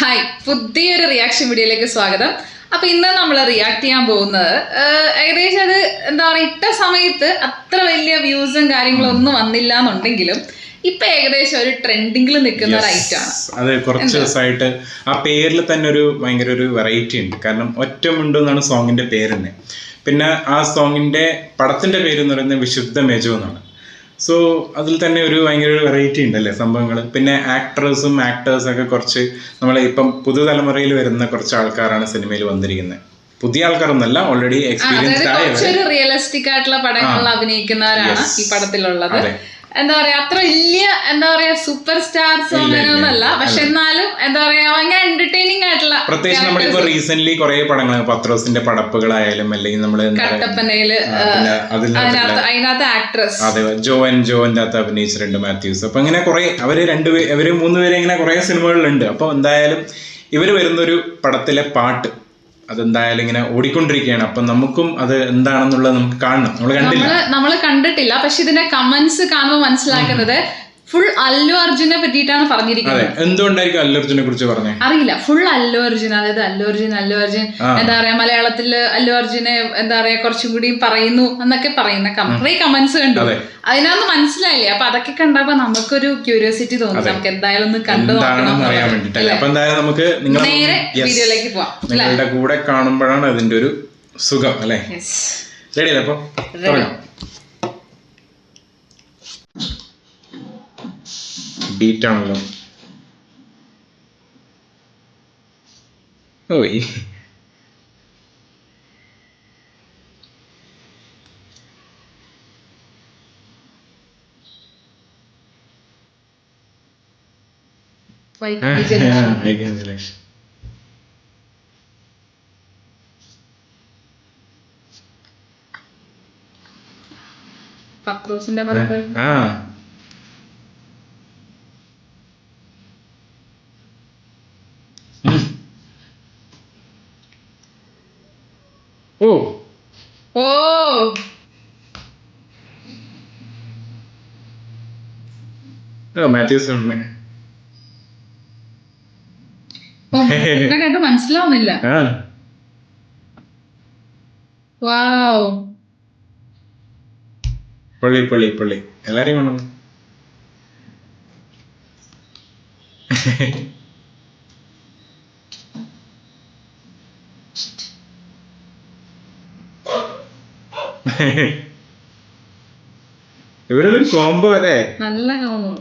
Hi, പുതിയൊരു reaction വീഡിയോയിലേക്ക് സ്വാഗതം. അപ്പൊ ഇന്ന് നമ്മൾ റിയാക്ട് ചെയ്യാൻ പോകുന്നത് ഏകദേശം അത് എന്താ പറയുക, ഇട്ട സമയത്ത് അത്ര വലിയ വ്യൂസും കാര്യങ്ങളും ഒന്നും വന്നില്ല എന്നുണ്ടെങ്കിലും ഇപ്പൊ ഏകദേശം ഒരു ട്രെൻഡിങ്ങിൽ നിൽക്കുന്ന ഒരു ഐറ്റമാണ്. അത് കുറച്ച് ദിവസമായിട്ട് ആ പേരിൽ തന്നെ ഒരു ഭയങ്കര ഒരു വെറൈറ്റി ഉണ്ട്. കാരണം ഒറ്റമുണ്ട് എന്നാണ് സോങ്ങിന്റെ പേര് തന്നെ. പിന്നെ ആ സോങ്ങിന്റെ പടത്തിന്റെ പേര് എന്ന് പറയുന്നത് വിശുദ്ധ മെജു എന്നാണ്. സോ അതിൽ തന്നെ ഒരു ഭയങ്കര ഒരു വെറൈറ്റി ഉണ്ടല്ലേ സംഭവങ്ങൾ. പിന്നെ ആക്ടേഴ്സും ആക്ടേഴ്സൊക്കെ കുറച്ച് നമ്മളെ ഇപ്പം പുതുതലമുറയിൽ വരുന്ന കുറച്ച് ആൾക്കാരാണ് സിനിമയിൽ വന്നിരിക്കുന്നത്. പുതിയ ആൾക്കാരൊന്നല്ല, ഓൾറെഡി എക്സ്പീരിയൻസ്ഡ് ആയ റിയലിസ്റ്റിക് ആയിട്ടുള്ള പടങ്ങളിൽ അഭിനയിക്കുന്നവരാണ് ഈ പടത്തിലുള്ളത്. എന്താ പറയാ, അത്ര വലിയ എന്താ പറയാ സൂപ്പർ സ്റ്റാർസ് അങ്ങനെയൊന്നല്ല, പക്ഷെ എന്നാലും എന്താ പറയാ ഭയങ്കര എന്റർടൈനിങ് ആയിട്ടുള്ള. പ്രത്യേകിച്ച് നമ്മളിപ്പോ റീസെന്റ് കുറെ പടങ്ങൾ പത്രോസിന്റെ പടപ്പുകളായാലും അല്ലെങ്കിൽ നമ്മള് കട്ടപ്പനയില് അതിനകത്ത് ആക്ട്രസ് അതെ ജോന്റെ അകത്ത് അഭിനയിച്ചിട്ടുണ്ട് മാത്യൂസ്. അപ്പൊ ഇങ്ങനെ കുറെ അവര് മൂന്നുപേരെ ഇങ്ങനെ കുറെ സിനിമകളിലുണ്ട്. അപ്പൊ എന്തായാലും ഇവര് വരുന്നൊരു പടത്തിലെ പാട്ട് അതെന്തായാലും ഇങ്ങനെ ഓടിക്കൊണ്ടിരിക്കുകയാണ്. അപ്പൊ നമുക്കും അത് എന്താണെന്നുള്ളത് നമുക്ക് കാണണം. നമ്മൾ കണ്ടിട്ടില്ല, പക്ഷെ ഇതിന്റെ കമന്റ്സ് കാണുമ്പോൾ മനസ്സിലാക്കുന്നത് ഫുൾ അല്ലു അർജുനെ പറ്റിയിട്ടാണ് പറഞ്ഞിരിക്കുന്നത്. എന്തുകൊണ്ടായിരിക്കും അല്ലു അർജുനെ കുറിച്ച് പറഞ്ഞത് അറിയില്ല. ഫുൾ അല്ലു അർജുൻ, അതായത് അല്ലു അർജുൻ എന്താ പറയാ മലയാളത്തില് അല്ലു അർജുനെ എന്താ പറയാ കുറച്ചും കൂടി പറയുന്നു എന്നൊക്കെ പറയുന്ന കുറെ കമന്റ്സ് കണ്ടു. അതിനകത്ത് മനസ്സിലായില്ലേ. അപ്പൊ അതൊക്കെ കണ്ടപ്പോ നമുക്കൊരു ക്യൂരിയോസിറ്റി തോന്നി, നമുക്ക് എന്തായാലും ഒന്ന് കണ്ടു നോക്കണം. അപ്പൊ എന്തായാലും നമുക്ക് നേരെ വീഡിയോയിലേക്ക് പോവാം. നിങ്ങളുടെ കൂടെ കാണുമ്പോഴാണ് അതിന്റെ ഒരു സുഖം അല്ലെ. റെഡി അല്ലേ? അപ്പൊ ബീറ്റ് ആണല്ലോ. ഓയ് പത്രോസിന്റെ ഓ ഓ മാത്യൂസ് കേട്ട് മനസ്സിലാവുന്നില്ല. വാവ്, പള്ളി എല്ലാരെയും വേണം. ഇവരൊരു കോംബോ അല്ലേ, നല്ല കോംബോ.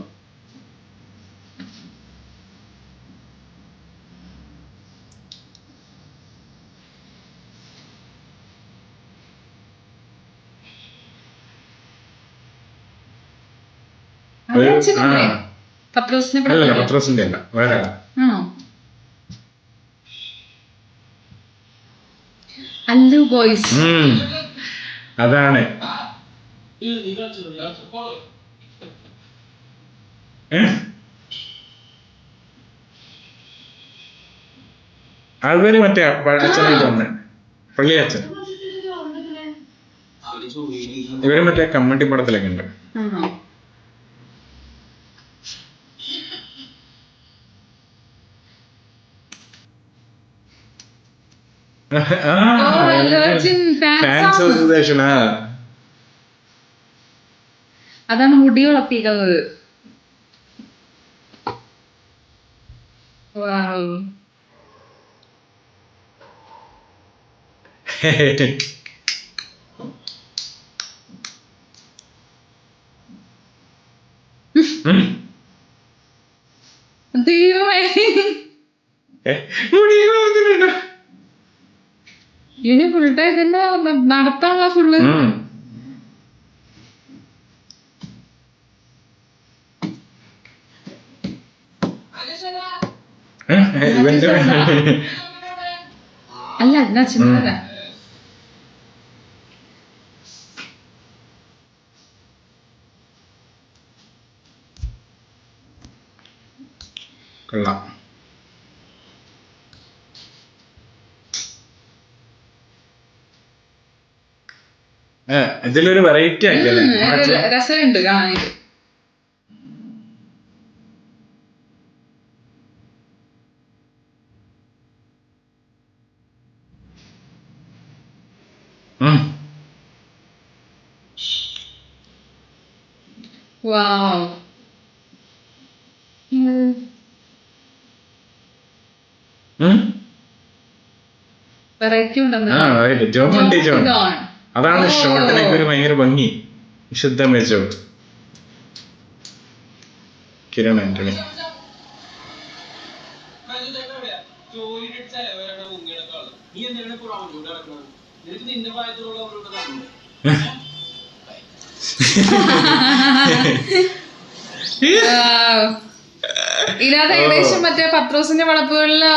പത്രോസിന്റെ അല്ല, വേറെ അല്ലു ബോയ്സ്. അതാണ്. അതുവരെ മറ്റേ അച്ഛനായിട്ട് വന്നെ പള്ളി അച്ഛൻ. ഇവര് മറ്റേ കമ്മട്ടി പടത്തിലൊക്കെ ഉണ്ട്. അതാണ് മുടി വളർത്തിക്കുന്നത്. ദൈവമേ, ഇനി ഫുൾ ടൈം തന്നെ നടത്താനുള്ള ഫുള്ള്. അല്ല എന്നാ ചിന്ത കൊള്ളാം. ഇതിലൊരു വെറൈറ്റി ആക്കിയല്ലേ, രസമുണ്ട് കാണാൻ. Wow. വെറൈറ്റി ഉണ്ടെന്ന്. ജോൺ. അതാണ് ഷോട്ടിനൊക്കെ ഒരു ഭയങ്കര ഭംഗി. വിശുദ്ധ മെജോ. കിരൺ ആന്റണി. ഇതിനകത്ത് ഏകദേശം മറ്റേ പത്രോസിന്റെ വളപ്പുകളില്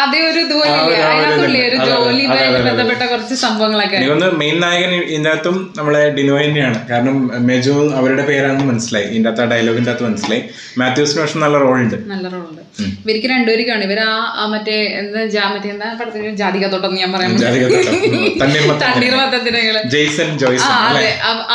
അതേ ഒരു ഇതുപോലില്ലേ അതിനകത്തുള്ളേ ഒരു ജോലിയുമായി ബന്ധപ്പെട്ട കുറച്ച് സംഭവങ്ങളൊക്കെ. മെയിൻ നായകൻ ഇതിനകത്തും നമ്മളെ ഡിനോ തന്നെയാണ്. കാരണം മെജോ അവരുടെ പേരാണെന്ന് മനസ്സിലായി. ഇതിന്റെ അകത്ത് ആ ഡയലോഗിന്റെ അകത്ത് മനസ്സിലായി. മാത്യൂസിന് പക്ഷെ നല്ല റോളുണ്ട്. ഇവർക്ക് രണ്ടുപേർക്കാണ്. ഇവർ ആ മറ്റേ എന്താ പടത്തിന് ജാതികത്തോട്ടം ഞാൻ പറയാം, തണ്ണീർമത്തത്തിനങ്ങള് അതെ,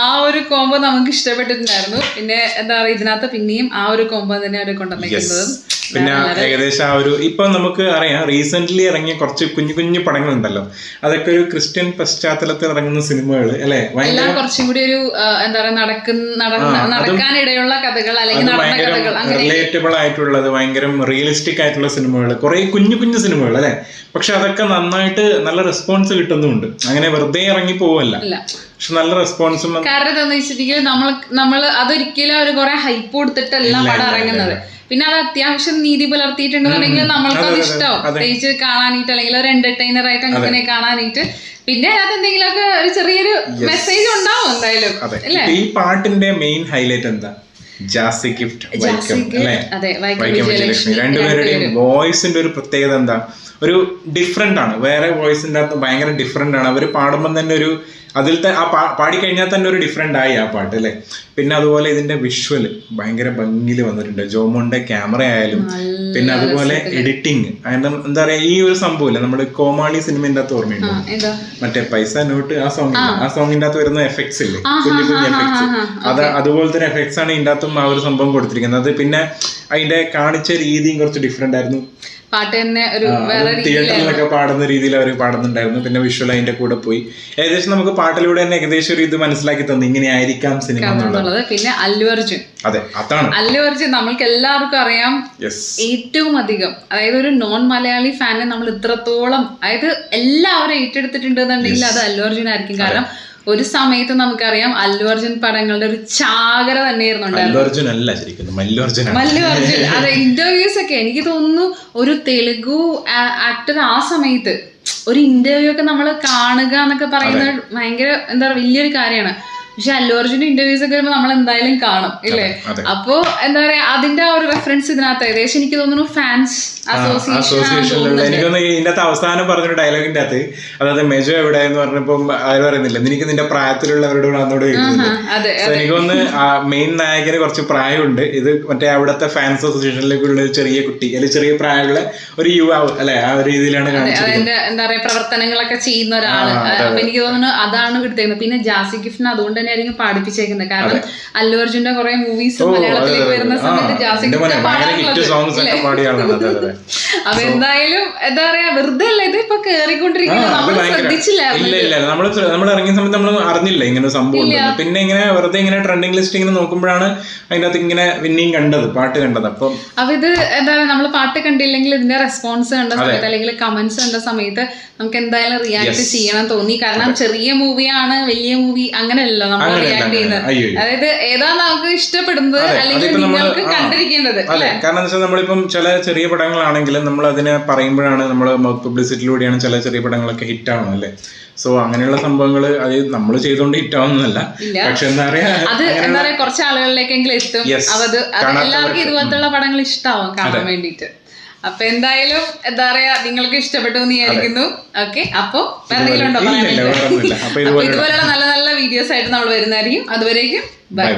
ആ ഒരു കോംബോ നമുക്ക് ഇഷ്ടപ്പെട്ടിട്ടുണ്ടായിരുന്നു. പിന്നെ എന്താ പറയുക ഇതിനകത്ത് പിന്നെയും ആ ഒരു കോംബോ തന്നെ അവരെ കൊണ്ടുവന്നിരിക്കുന്നത്. പിന്നെ ഏകദേശം ആ ഒരു ഇപ്പൊ നമുക്ക് അറിയാം റീസെന്റ് ഇറങ്ങിയ കുറച്ച് കുഞ്ഞു കുഞ്ഞു പടങ്ങളുണ്ടല്ലോ, അതൊക്കെ ഒരു ക്രിസ്ത്യൻ പശ്ചാത്തലത്തിൽ ഇറങ്ങുന്ന സിനിമകൾ അല്ലെ, എല്ലാം കുറച്ചും കൂടി ഒരു എന്താ പറയാ നടക്കാനിടയുള്ള കഥകൾ അല്ലെങ്കിൽ നടന്ന കഥകൾ, റിലേറ്റബിൾ ആയിട്ടുള്ളത്, ഭയങ്കര റിയലിസ്റ്റിക് ആയിട്ടുള്ള സിനിമകൾ, കുറെ കുഞ്ഞു കുഞ്ഞു സിനിമകൾ അല്ലെ. പക്ഷെ അതൊക്കെ നന്നായിട്ട് നല്ല റെസ്പോൺസ് കിട്ടുന്നുണ്ട്. അങ്ങനെ വെറുതെ ഇറങ്ങി പോവല്ല, പക്ഷെ നല്ല റെസ്പോൺസും. കാരണം എന്താണെന്ന് വെച്ചിട്ടുണ്ടെങ്കിൽ നമ്മൾ അതൊരിക്കലും ഒരു കുറെ ഹൈപ്പ് കൊടുത്തിട്ടല്ല പടം ഇറങ്ങുന്നത്. പിന്നെ അത് അത്യാവശ്യം നീതി പുലർത്തിയിട്ടുണ്ടെന്നുണ്ടെങ്കിൽ നമ്മൾക്ക് അത് ഇഷ്ടമാവും, പ്രത്യേകിച്ച് കാണാനായിട്ട് അല്ലെങ്കിൽ ഒരു എന്റർടൈനർ ആയിട്ട് അങ്ങനെ കാണാനായിട്ട്. പിന്നെ അതിനകത്ത് എന്തെങ്കിലുമൊക്കെ ഒരു ചെറിയൊരു മെസ്സേജ് ഉണ്ടാവും എന്തായാലും. ഈ പാട്ടിന്റെ മെയിൻ ഹൈലൈറ്റ് എന്താ? ജാസി ഗിഫ്റ്റ്, രണ്ടുപേരുടെയും വോയിസിന്റെ ഒരു പ്രത്യേകത എന്താ? ഒരു ഡിഫറെന്റ് ആണ്. വേറെ വോയിസിന്റെ അകത്ത് ഭയങ്കര ഡിഫറെന്റ് ആണ്. അവർ പാടുമ്പോൾ തന്നെ ഒരു അതിലത്തെ ആ പാടിക്കഴിഞ്ഞാൽ തന്നെ ഒരു ഡിഫറെന്റ് ആയി ആ പാട്ട് അല്ലെ. പിന്നെ അതുപോലെ ഇതിന്റെ വിഷ്വൽ ഭയങ്കര ഭംഗിയിൽ വന്നിട്ടുണ്ട്. ജോമോന്റെ ക്യാമറ ആയാലും, പിന്നെ അതുപോലെ എഡിറ്റിംഗ്. അതിന്റെ എന്താ പറയാ ഈ ഒരു സംഭവമില്ല നമ്മുടെ കോമാളി സിനിമന്റെ അകത്ത് ഓർമ്മയുണ്ടോ? മറ്റേ പൈസ നോട്ട് ആ സോങ്ങിന്റെ അകത്ത് വരുന്ന എഫക്ട്സ് ഇല്ലേ, കുഞ്ഞു കുഞ്ഞു എഫക്ട്സ്, അതുപോലത്തെ ഒരു എഫക്ട്സ് ആണ് ഇതിന്റെ അകത്തും ആ ഒരു സംഭവം കൊടുത്തിരിക്കുന്നത്. പിന്നെ അതിന്റെ കാണിച്ച രീതിയും കുറച്ച് ഡിഫറെന്റ് ആയിരുന്നു. പാട്ട് തന്നെ ഒരു തിയേറ്ററിലൊക്കെ പാടുന്ന രീതിയിൽ അവർ പാടുന്നുണ്ടായിരുന്നു. പിന്നെ വിഷ്വൽ അതിന്റെ കൂടെ പോയി ഏകദേശം നമുക്ക് പാട്ടിലൂടെ തന്നെ ഏകദേശം ഒരു ഇത് മനസ്സിലാക്കി തന്നു, ഇങ്ങനെ ആയിരിക്കാം സിനിമ എന്നുള്ളത്. പിന്നെ അല്ലു അർജുൻ, അതെ അതാണ് അല്ലു അർജുൻ നമ്മൾക്ക് എല്ലാവർക്കും അറിയാം ഏറ്റവും അധികം, അതായത് ഒരു നോൺ മലയാളി ഫാനെ നമ്മൾ ഇത്രത്തോളം അതായത് എല്ലാവരും ഏറ്റെടുത്തിട്ടുണ്ടെന്നുണ്ടെങ്കിൽ അത് അല്ലു അർജുൻ ആയിരിക്കും. കാരണം ഒരു സമയത്ത് നമുക്കറിയാം അല്ലു അർജുൻ പടങ്ങളുടെ ഒരു ചാകര തന്നെയായിരുന്നു. മല്ലു അർജുൻ അതെ, ഇന്റർവ്യൂസ് ഒക്കെ എനിക്ക് തോന്നുന്നു ഒരു തെലുഗു ആക്ടർ ആ സമയത്ത് ഒരു ഇന്റർവ്യൂ ഒക്കെ നമ്മൾ കാണുക എന്നൊക്കെ പറയുന്നത് ഭയങ്കര എന്താ പറയുക വലിയൊരു കാര്യമാണ്. പക്ഷെ അല്ലു അർജുന്റെ ഇന്റർവ്യൂസ് ഒക്കെ വരുമ്പോൾ നമ്മൾ എന്തായാലും കാണും ഇല്ലേ. അപ്പോ എന്താ പറയാ അതിന്റെ ആ ഒരു റെഫറൻസ് ഇതിനകത്ത് ഏകദേശം എനിക്ക് തോന്നുന്നു ഫാൻസ് അസോസിയേഷൻ. എനിക്കൊന്ന് ഇതിന്റെ അകത്ത് അവസാനം പറഞ്ഞൊരു ഡയലോഗിന്റെ അകത്ത്, അതായത് മെജോ എവിടെ എന്ന് പറഞ്ഞപ്പോ ആര് പറയുന്നില്ല നിനക്ക് നിന്റെ പ്രായത്തിലുള്ളവരോട് അന്നോട് എനിക്കൊന്ന് മെയിൻ നായകന് കുറച്ച് പ്രായമുണ്ട്. ഇത് മറ്റേ അവിടുത്തെ ഫാൻസ് അസോസിയേഷനിലേക്കുള്ള ഒരു ചെറിയ കുട്ടി അല്ലെങ്കിൽ ചെറിയ പ്രായമുള്ള ഒരു യുവാവ് അല്ലെ, ആ ഒരു രീതിയിലാണ് അതിന്റെ എന്താ പറയാ പ്രവർത്തനങ്ങളൊക്കെ ചെയ്യുന്ന ഒരാള്. അപ്പൊ എനിക്ക് തോന്നുന്നു അതാണ് കിട്ടുന്നത്. പിന്നെ ജാസി ഗിഫ്റ്റിന് അതുകൊണ്ട് തന്നെ ആയിരിക്കും പാടിപ്പിച്ചേക്കുന്നത്. കാരണം അല്ലു അർജുന്റെ കുറെ മൂവീസ് മലയാളത്തിലേക്ക് വരുന്ന സമയത്ത് ജാസി ഗിഫ്റ്റ് പാടാറുള്ളത്. അപ്പൊ എന്തായാലും എന്താ പറയാ വെറുതെ അല്ല ഇത് ഇപ്പൊ കേറിക്കൊണ്ടിരിക്കുന്നത്, നമ്മൾ ശ്രദ്ധിച്ചില്ല. ഇല്ല നമ്മൾ ഇറങ്ങിയ സമയത്ത് നമ്മൾ അറിഞ്ഞില്ല ഇങ്ങനെ സംഭവം. പിന്നെ ഇങ്ങനെ വെറുതെ ഇങ്ങനെ ട്രെൻഡിങ് ലിസ്റ്റ് ഇങ്ങനെ നോക്കുമ്പോഴാണ് അതിനകത്ത് ഇങ്ങനെ വിന്നിങ് കണ്ടത്, പാട്ട് കണ്ടത്. അപ്പൊ ഇത് എന്താ പറയാ നമ്മൾ പാട്ട് കണ്ടില്ലെങ്കിൽ ഇതിന്റെ റെസ്പോൺസ് കണ്ട സമയത്ത് അല്ലെങ്കിൽ കമന്റ്സ് കണ്ട സമയത്ത് നമുക്ക് എന്തായാലും റിയാക്ട് ചെയ്യണം തോന്നി. കാരണം ചെറിയ മൂവിയാണ് വലിയ മൂവി അങ്ങനെയല്ലോ നമ്മൾ റിയാക്ട് ചെയ്യുന്നത്. അതായത് ഏതാ നമുക്ക് ഇഷ്ടപ്പെടുന്നത് അല്ലെങ്കിൽ നിങ്ങൾക്ക് കണ്ടിരിക്കേണ്ടത്. കാരണം എന്താ വെച്ചാൽ നമ്മളിപ്പം ചില ചെറിയ പടങ്ങളാണെങ്കിലും നമ്മൾ അതിനെ പറയുമ്പോഴാണ് നമ്മൾ മൗത്ത് പബ്ലിസിറ്റിയിലൂടെയാണ് ചില ചെറിയ പടങ്ങളൊക്കെ ഹിറ്റ് ആവുന്നത് അല്ലേ. സോ അങ്ങനെയുള്ള സംഭവങ്ങൾ അത് നമ്മൾ ചെയ്തുകൊണ്ട് ഹിറ്റ് ആവുന്നതല്ല. പക്ഷെ എന്താ പറയാ അത് എന്താ പറയാ കുറച്ച് ആളുകളിലേക്കെങ്കിലും എത്തും. അത് എല്ലാവർക്കും ഇതുപോലത്തെ പടങ്ങൾ ഇഷ്ടാവും കാണാൻ വേണ്ടിട്ട്. അപ്പൊ എന്തായാലും എന്താ പറയാ നിങ്ങൾക്ക് ഇഷ്ടപ്പെട്ടു എന്ന് വിചാരിക്കുന്നു. ഓക്കെ, അപ്പൊ എന്തെങ്കിലും ഉണ്ടോ പറയാനായിട്ട്? ഇതുപോലുള്ള നല്ല നല്ല വീഡിയോസ് ആയിട്ട് നമ്മൾ വരുന്നതായിരിക്കും. അതുവരേക്കും ബൈ.